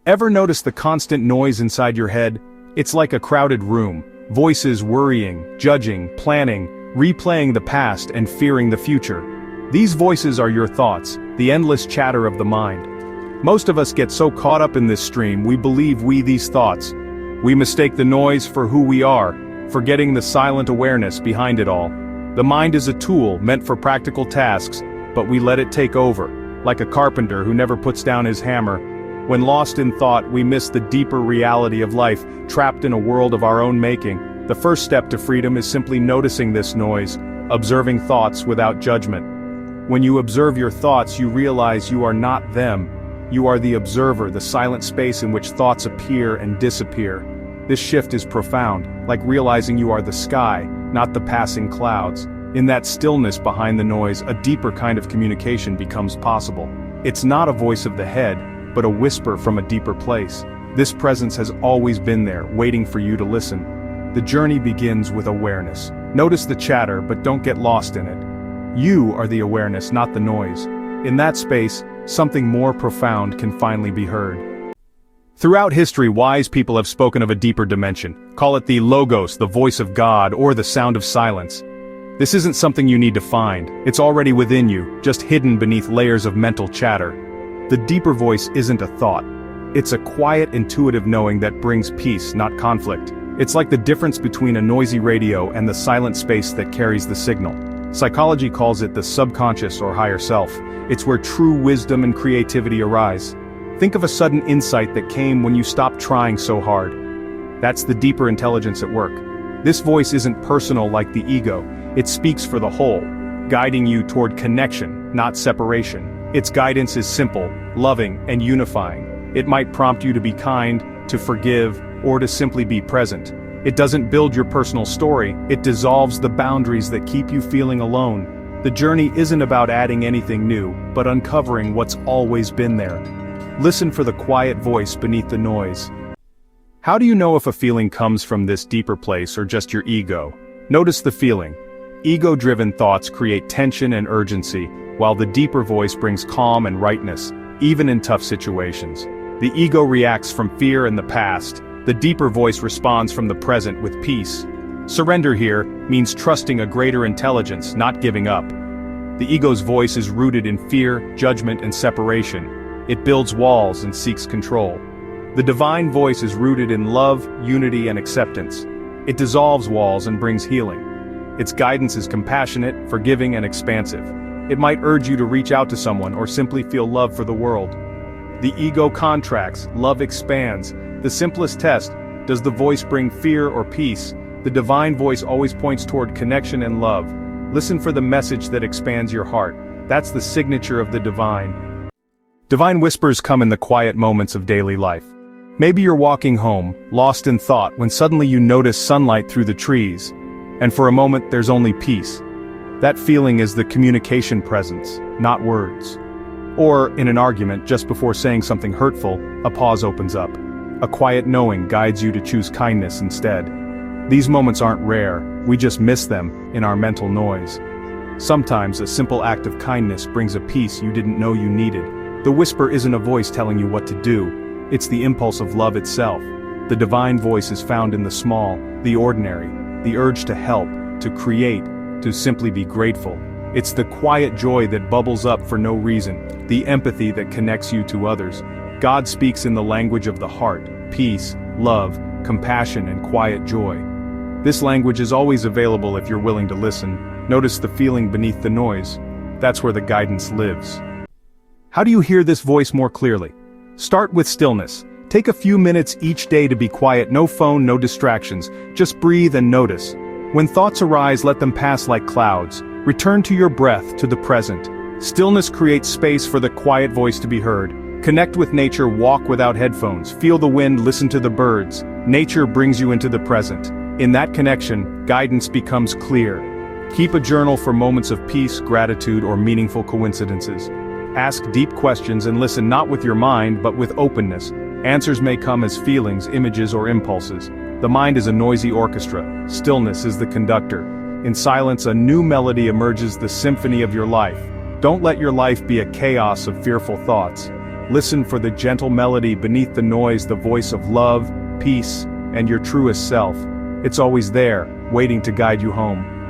Ever notice the constant noise inside your head? It's like a crowded room, voices worrying, judging, planning, replaying the past and fearing the future. These voices are your thoughts, the endless chatter of the mind. Most of us get so caught up in this stream we believe these thoughts. We mistake the noise for who we are, forgetting the silent awareness behind it all. The mind is a tool meant for practical tasks, but we let it take over, like a carpenter who never puts down his hammer. When lost in thought, we miss the deeper reality of life, trapped in a world of our own making. The first step to freedom is simply noticing this noise, observing thoughts without judgment. When you observe your thoughts, you realize you are not them. You are the observer, the silent space in which thoughts appear and disappear. This shift is profound, like realizing you are the sky, not the passing clouds. In that stillness behind the noise, a deeper kind of communication becomes possible. It's not a voice of the head, but a whisper from a deeper place. This presence has always been there, waiting for you to listen. The journey begins with awareness. Notice the chatter, but don't get lost in it. You are the awareness, not the noise. In that space, something more profound can finally be heard. Throughout history, wise people have spoken of a deeper dimension. Call it the logos, the voice of God, or the sound of silence. This isn't something you need to find. It's already within you, just hidden beneath layers of mental chatter. The deeper voice isn't a thought. It's a quiet, intuitive knowing that brings peace, not conflict. It's like the difference between a noisy radio and the silent space that carries the signal. Psychology calls it the subconscious or higher self. It's where true wisdom and creativity arise. Think of a sudden insight that came when you stopped trying so hard. That's the deeper intelligence at work. This voice isn't personal like the ego. It speaks for the whole, guiding you toward connection, not separation. Its guidance is simple, loving, and unifying. It might prompt you to be kind, to forgive, or to simply be present. It doesn't build your personal story, it dissolves the boundaries that keep you feeling alone. The journey isn't about adding anything new, but uncovering what's always been there. Listen for the quiet voice beneath the noise. How do you know if a feeling comes from this deeper place or just your ego? Notice the feeling. Ego-driven thoughts create tension and urgency, while the deeper voice brings calm and rightness, even in tough situations. The ego reacts from fear and the past. The deeper voice responds from the present with peace. Surrender here means trusting a greater intelligence, not giving up. The ego's voice is rooted in fear, judgment, and separation. It builds walls and seeks control. The divine voice is rooted in love, unity, and acceptance. It dissolves walls and brings healing. Its guidance is compassionate, forgiving, and expansive. It might urge you to reach out to someone or simply feel love for the world. The ego contracts, love expands. The simplest test, does the voice bring fear or peace? The divine voice always points toward connection and love. Listen for the message that expands your heart. That's the signature of the divine. Divine whispers come in the quiet moments of daily life. Maybe you're walking home, lost in thought, when suddenly you notice sunlight through the trees. And for a moment there's only peace. That feeling is the communication presence, not words. Or, in an argument, just before saying something hurtful, a pause opens up. A quiet knowing guides you to choose kindness instead. These moments aren't rare, we just miss them in our mental noise. Sometimes a simple act of kindness brings a peace you didn't know you needed. The whisper isn't a voice telling you what to do, it's the impulse of love itself. The divine voice is found in the small, the ordinary, the urge to help, to create, to simply be grateful. It's the quiet joy that bubbles up for no reason, the empathy that connects you to others. God speaks in the language of the heart, peace, love, compassion, and quiet joy. This language is always available if you're willing to listen. Notice the feeling beneath the noise. That's where the guidance lives. How do you hear this voice more clearly? Start with stillness. Take a few minutes each day to be quiet, no phone, no distractions. Just breathe and notice. When thoughts arise, let them pass like clouds. Return to your breath, to the present. Stillness creates space for the quiet voice to be heard. Connect with nature, walk without headphones, feel the wind, listen to the birds. Nature brings you into the present. In that connection, guidance becomes clear. Keep a journal for moments of peace, gratitude, or meaningful coincidences. Ask deep questions and listen not with your mind, but with openness. Answers may come as feelings, images, or impulses. The mind is a noisy orchestra. Stillness is the conductor. In silence, a new melody emerges, the symphony of your life. Don't let your life be a chaos of fearful thoughts. Listen for the gentle melody beneath the noise, the voice of love, peace, and your truest self. It's always there, waiting to guide you home.